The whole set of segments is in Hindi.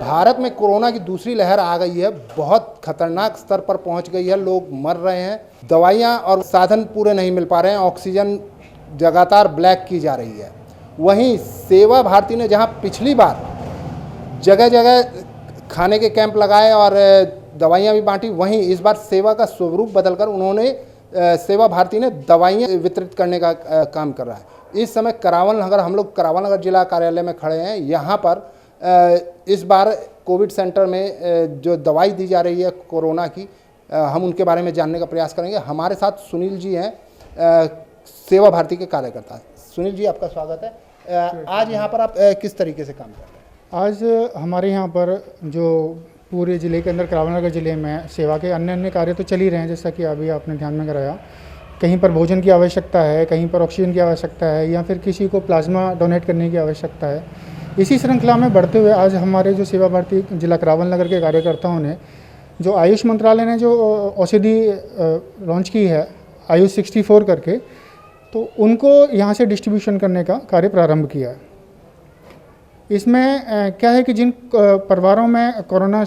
भारत में कोरोना की दूसरी लहर आ गई है, बहुत खतरनाक स्तर पर पहुंच गई है, लोग मर रहे हैं, दवाइयां और साधन पूरे नहीं मिल पा रहे हैं, ऑक्सीजन लगातार ब्लैक की जा रही है। वहीं सेवा भारती ने जहां पिछली बार जगह जगह खाने के कैंप लगाए और दवाइयां भी बांटी, वहीं इस बार सेवा का स्वरूप बदलकर उन्होंने सेवा भारती ने दवाइयां वितरित करने का काम कर रहा है। इस समय करावल नगर, हम लोग करावल नगर जिला कार्यालय में खड़े हैं। यहाँ पर इस बार कोविड सेंटर में जो दवाई दी जा रही है कोरोना की, हम उनके बारे में जानने का प्रयास करेंगे। हमारे साथ सुनील जी हैं, सेवा भारती के कार्यकर्ता। सुनील जी, आपका स्वागत है। आज यहाँ पर आप किस तरीके से काम कर रहे हैं? आज हमारे यहाँ पर जो पूरे ज़िले के अंदर करावल नगर ज़िले में सेवा के अन्य कार्य तो चल ही रहे हैं, जैसा कि अभी आपने ध्यान में कराया। कहीं पर भोजन की आवश्यकता है, कहीं पर ऑक्सीजन की आवश्यकता है, या फिर किसी को प्लाज्मा डोनेट करने की आवश्यकता है। इसी श्रृंखला में बढ़ते हुए आज हमारे जो सेवा भारती जिला करावल नगर के कार्यकर्ताओं ने जो आयुष मंत्रालय ने जो औषधि लॉन्च की है आयुष 64 करके, तो उनको यहाँ से डिस्ट्रीब्यूशन करने का कार्य प्रारंभ किया है। इसमें क्या है कि जिन परिवारों में कोरोना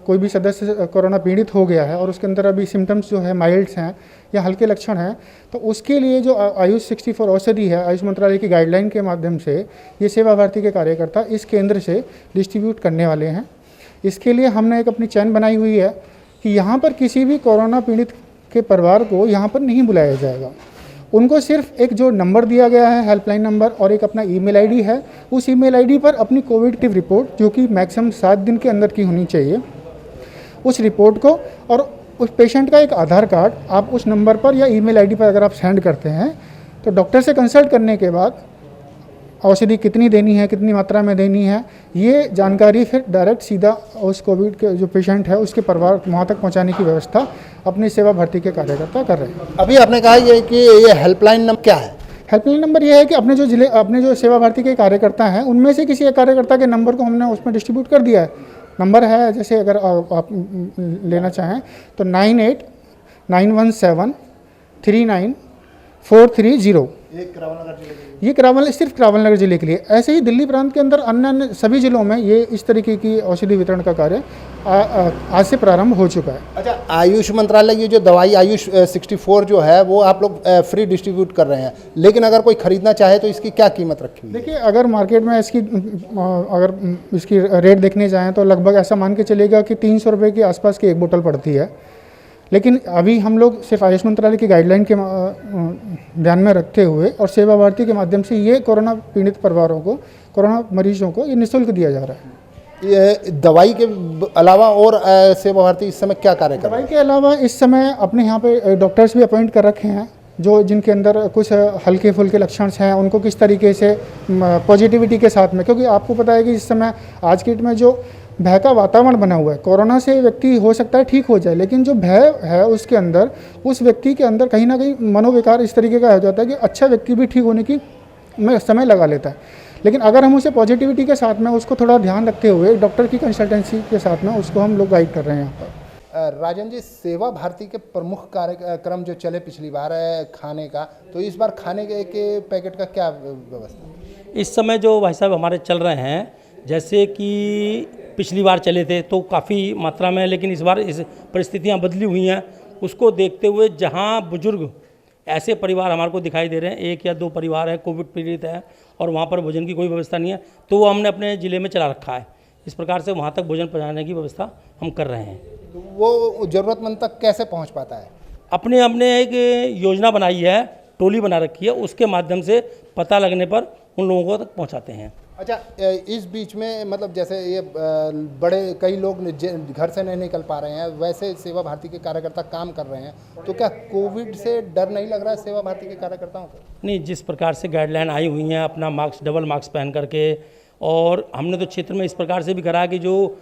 कोई भी सदस्य कोरोना पीड़ित हो गया है और उसके अंदर अभी सिम्टम्स जो है माइल्ड्स हैं या हल्के लक्षण हैं, तो उसके लिए जो आयुष 64 औषधि है, आयुष मंत्रालय की गाइडलाइन के माध्यम से ये सेवा भारती के कार्यकर्ता इस केंद्र से डिस्ट्रीब्यूट करने वाले हैं। इसके लिए हमने एक अपनी चैन बनाई हुई है कि यहाँ पर किसी भी कोरोना पीड़ित के परिवार को यहाँ पर नहीं बुलाया जाएगा। उनको सिर्फ एक जो नंबर दिया गया है, हेल्पलाइन नंबर, और एक अपना ईमेल आईडी है। उस ईमेल आईडी पर अपनी कोविड की रिपोर्ट, जो कि मैक्सिमम 7 दिन के अंदर की होनी चाहिए, उस रिपोर्ट को और उस पेशेंट का एक आधार कार्ड आप उस नंबर पर या ईमेल आईडी पर अगर आप सेंड करते हैं, तो डॉक्टर से कंसल्ट करने के बाद औषधि कितनी देनी है, कितनी मात्रा में देनी है, ये जानकारी फिर डायरेक्ट सीधा उस कोविड के जो पेशेंट है उसके परिवार वहाँ तक पहुँचाने की व्यवस्था अपनी सेवा भारती के कार्यकर्ता कर रहे हैं। अभी आपने कहा ये कि ये हेल्पलाइन नंबर क्या है? हेल्पलाइन नंबर ये है कि अपने जो सेवा भारती के कार्यकर्ता हैं उनमें से किसी एक कार्यकर्ता के नंबर को हमने उसमें डिस्ट्रीब्यूट कर दिया है। नंबर है, जैसे अगर आप लेना चाहें तो 9891739430। ये सिर्फ करावल नगर जिले के लिए। ऐसे ही दिल्ली प्रांत के अंदर अन्य सभी जिलों में ये इस तरीके की औषधि वितरण का कार्य आज से प्रारंभ हो चुका है। अच्छा, आयुष मंत्रालय ये जो दवाई आयुष 64 जो है वो आप लोग फ्री डिस्ट्रीब्यूट कर रहे हैं, लेकिन अगर कोई खरीदना चाहे तो इसकी क्या कीमत रखी हुई है? देखिए, अगर मार्केट में इसकी रेट देखने जाएँ तो लगभग ऐसा मान के चलेगा कि 300 रुपये के आसपास की एक बोतल पड़ती है। लेकिन अभी हम लोग सिर्फ आयुष मंत्रालय की गाइडलाइन के ध्यान में रखते हुए और सेवा भारती के माध्यम से ये कोरोना पीड़ित परिवारों को, कोरोना मरीजों को ये निःशुल्क दिया जा रहा है। ये दवाई के अलावा और सेवा भारती इस समय क्या कार्य कर रही है? दवाई के अलावा इस समय अपने यहाँ पे डॉक्टर्स भी अपॉइंट कर रखे हैं, जो जिनके अंदर कुछ हल्के फुल्के लक्षण हैं उनको किस तरीके से पॉजिटिविटी के साथ में, क्योंकि आपको पता है कि इस समय आज के डेट में जो भय का वातावरण बना हुआ है, कोरोना से व्यक्ति हो सकता है ठीक हो जाए, लेकिन जो भय है उसके अंदर, उस व्यक्ति के अंदर कहीं ना कहीं मनोविकार इस तरीके का हो जाता है कि अच्छा व्यक्ति भी ठीक होने की में समय लगा लेता है। लेकिन अगर हम उसे पॉजिटिविटी के साथ में उसको थोड़ा ध्यान रखते हुए डॉक्टर की कंसल्टेंसी के साथ में उसको हम लोग गाइड कर रहे हैं यहाँ पर। राजन जी, सेवा भारती के प्रमुख कार्यक्रम जो चले पिछली बार है खाने का, तो इस बार खाने के पैकेट का क्या व्यवस्था? इस समय जो भाई साहब हमारे चल रहे हैं, जैसे कि पिछली बार चले थे तो काफ़ी मात्रा में, लेकिन इस बार इस परिस्थितियां बदली हुई हैं, उसको देखते हुए जहां बुजुर्ग ऐसे परिवार हमारे को दिखाई दे रहे हैं, 1 या 2 परिवार हैं कोविड पीड़ित हैं और वहां पर भोजन की कोई व्यवस्था नहीं है, तो वो हमने अपने ज़िले में चला रखा है। इस प्रकार से वहां तक भोजन पहुँचाने की व्यवस्था हम कर रहे हैं। तो वो ज़रूरतमंद तक कैसे पहुँच पाता है? हमने एक योजना बनाई है, टोली बना रखी है, उसके माध्यम से पता लगने पर उन लोगों तक पहुँचाते हैं। अच्छा, इस बीच में मतलब जैसे ये बड़े कई लोग घर से नहीं निकल पा रहे हैं, वैसे सेवा भारती के कार्यकर्ता काम कर रहे हैं, तो क्या कोविड से डर नहीं लग रहा है सेवा भारती के कार्यकर्ताओं को? नहीं, जिस प्रकार से गाइडलाइन आई हुई हैं, अपना मास्क, डबल मास्क पहन करके, और हमने तो क्षेत्र में इस प्रकार से भी करा कि जो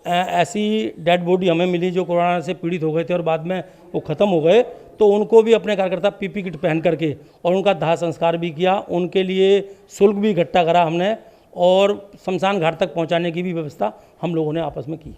ऐसी डेड बॉडी हमें मिली जो कोरोना से पीड़ित हो गए थे और बाद में वो ख़त्म हो गए, तो उनको भी अपने कार्यकर्ता पीपी किट पहन करके और उनका दाह संस्कार भी किया, उनके लिए शुल्क भी इकट्ठा करा हमने, और शमशान घाट तक पहुंचाने की भी व्यवस्था हम लोगों ने आपस में की।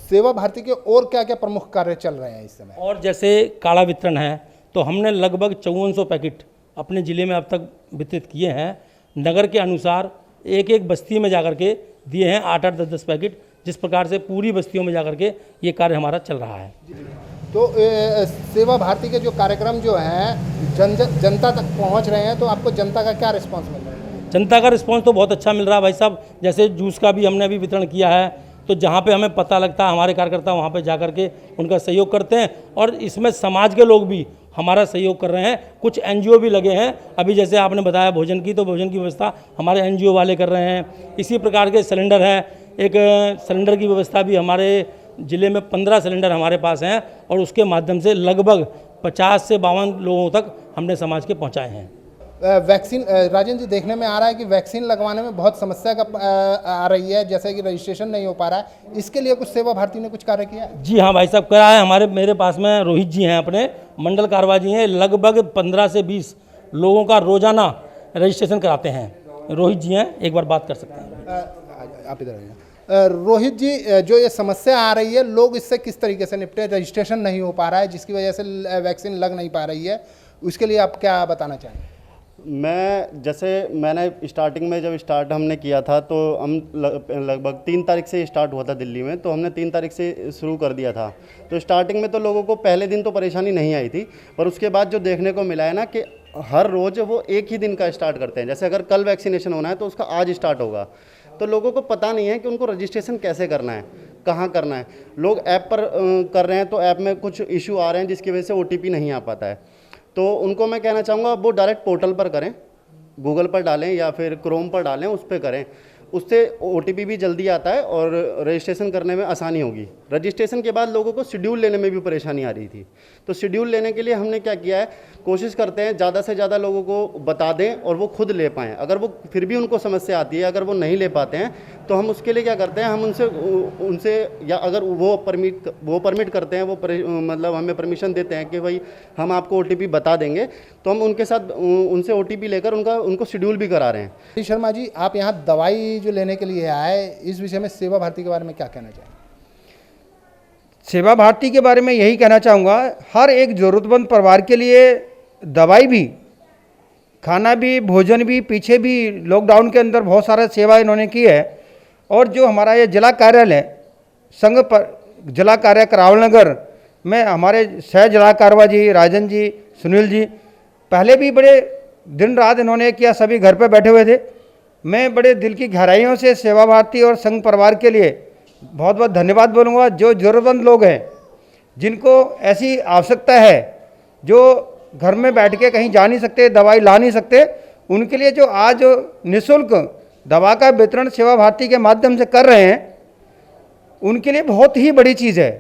सेवा भारती के और क्या क्या प्रमुख कार्य चल रहे हैं इस समय? और जैसे काढ़ा वितरण है, तो हमने लगभग 5400 पैकेट अपने ज़िले में अब तक वितरित किए हैं। नगर के अनुसार एक एक बस्ती में जाकर के दिए हैं 8-8, 10-10 पैकेट, जिस प्रकार से पूरी बस्तियों में जाकर के ये कार्य हमारा चल रहा है। तो सेवा भारती के जो कार्यक्रम जो हैं जनता तक पहुंच रहे हैं, तो आपको जनता का क्या रिस्पांस मिल रहा है? जनता का रिस्पांस तो बहुत अच्छा मिल रहा है भाई साहब। जैसे जूस का भी हमने अभी वितरण किया है, तो जहाँ पे हमें पता लगता है हमारे कार्यकर्ता वहाँ पे जा कर के उनका सहयोग करते हैं, और इसमें समाज के लोग भी हमारा सहयोग कर रहे हैं। कुछ एनजीओ भी लगे हैं, अभी जैसे आपने बताया भोजन की, तो भोजन की व्यवस्था हमारे एनजीओ वाले कर रहे हैं। इसी प्रकार के सिलेंडर है, एक सिलेंडर की व्यवस्था भी हमारे ज़िले में 15 सिलेंडर हमारे पास हैं, और उसके माध्यम से लगभग 50 से 52 लोगों तक हमने समाज के पहुँचाए हैं। वैक्सीन राजन जी, देखने में आ रहा है कि वैक्सीन लगवाने में बहुत समस्या आ रही है, जैसे कि रजिस्ट्रेशन नहीं हो पा रहा है। इसके लिए कुछ सेवा भारती ने कुछ कार्य किया है? जी हाँ भाई साहब, करा है। मेरे पास में रोहित जी हैं, अपने मंडल कारवा जी हैं, लगभग 15 से 20 लोगों का रोजाना रजिस्ट्रेशन कराते हैं। रोहित जी हैं, एक बार बात कर सकते हैं। आप इधर आइए। रोहित जी, जो ये समस्या आ रही है, लोग इससे किस तरीके से निपटे? रजिस्ट्रेशन नहीं हो पा रहा है, जिसकी वजह से वैक्सीन लग नहीं पा रही है, उसके लिए आप क्या बताना चाहेंगे? मैंने स्टार्टिंग में जब स्टार्ट हमने किया था, तो हम लगभग 3 तारीख से स्टार्ट हुआ था दिल्ली में, तो हमने 3 तारीख से शुरू कर दिया था। तो स्टार्टिंग में तो लोगों को पहले दिन तो परेशानी नहीं आई थी, पर उसके बाद जो देखने को मिला है ना कि हर रोज़ वो एक ही दिन का स्टार्ट करते हैं। जैसे अगर कल वैक्सीनेशन होना है तो उसका आज स्टार्ट होगा। तो लोगों को पता नहीं है कि उनको रजिस्ट्रेशन कैसे करना है, कहाँ करना है। लोग ऐप पर कर रहे हैं, तो ऐप में कुछ इशू आ रहे हैं जिसकी वजह से OTP नहीं आ पाता है। तो उनको मैं कहना चाहूँगा वो डायरेक्ट पोर्टल पर करें, गूगल पर डालें या फिर क्रोम पर डालें, उस पर करें। उससे OTP भी जल्दी आता है और रजिस्ट्रेशन करने में आसानी होगी। रजिस्ट्रेशन के बाद लोगों को शेड्यूल लेने में भी परेशानी आ रही थी, तो शेड्यूल लेने के लिए हमने क्या किया है, कोशिश करते हैं ज़्यादा से ज़्यादा लोगों को बता दें और वो खुद ले पाएँ। अगर वो फिर भी उनको समस्या आती है, अगर वो नहीं ले पाते हैं, तो हम उसके लिए क्या करते हैं, हम उनसे या अगर वो परमिट करते हैं, मतलब हमें परमिशन देते हैं कि भाई हम आपको OTP बता देंगे, तो हम उनसे OTP लेकर उनको शेड्यूल भी करा रहे हैं। शर्मा जी, आप यहाँ दवाई जो लेने के लिए आए, इस विषय में सेवा भारती के बारे में क्या कहना चाहेंगे? सेवा भारती के बारे में यही कहना चाहूँगा, हर एक ज़रूरतमंद परिवार के लिए दवाई भी, खाना भी, भोजन भी, पीछे भी लॉकडाउन के अंदर बहुत सारा सेवा इन्होंने की है। और जो हमारा ये जिला कार्यालय संघ पर जिला कार्य करावल नगर में हमारे सह जिला कारवा जी, राजन जी, सुनील जी, पहले भी बड़े दिन रात इन्होंने किया, सभी घर पे बैठे हुए थे। मैं बड़े दिल की गहराइयों से सेवा भारती और संघ परिवार के लिए बहुत बहुत धन्यवाद बोलूँगा। जो ज़रूरतमंद लोग हैं, जिनको ऐसी आवश्यकता है, जो घर में बैठ के कहीं जा नहीं सकते, दवाई ला नहीं सकते, उनके लिए जो आज निःशुल्क दवा का वितरण सेवा भारती के माध्यम से कर रहे हैं, उनके लिए बहुत ही बड़ी चीज़ है।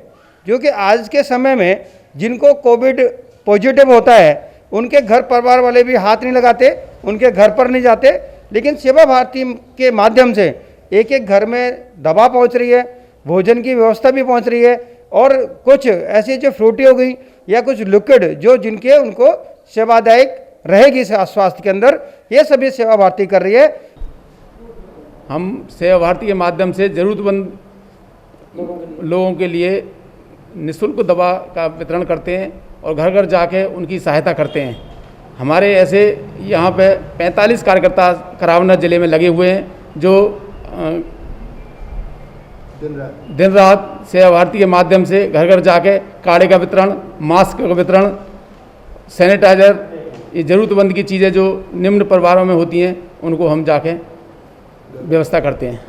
जो कि आज के समय में जिनको कोविड पॉजिटिव होता है, उनके घर परिवार वाले भी हाथ नहीं लगाते, उनके घर पर नहीं जाते, लेकिन सेवा भारती के माध्यम से एक एक घर में दवा पहुंच रही है, भोजन की व्यवस्था भी पहुंच रही है, और कुछ ऐसी जो फ्रूटी हो गई या कुछ लिक्विड जो जिनके उनको सेवादायक रहेगी स्वास्थ्य के अंदर, ये सभी सेवा भारती कर रही है। हम सेवा भारती के माध्यम से ज़रूरतमंद लोगों के लिए निःशुल्क दवा का वितरण करते हैं और घर घर जाके उनकी सहायता करते हैं। हमारे ऐसे यहाँ पे 45 कार्यकर्ता करावल जिले में लगे हुए हैं, जो दिन रात सेवा भारती के माध्यम से घर घर जाके काढ़े का वितरण, मास्क का वितरण, सैनिटाइज़र, ये ज़रूरतमंद की चीज़ें जो निम्न परिवारों में होती हैं, उनको हम जाके व्यवस्था करते हैं।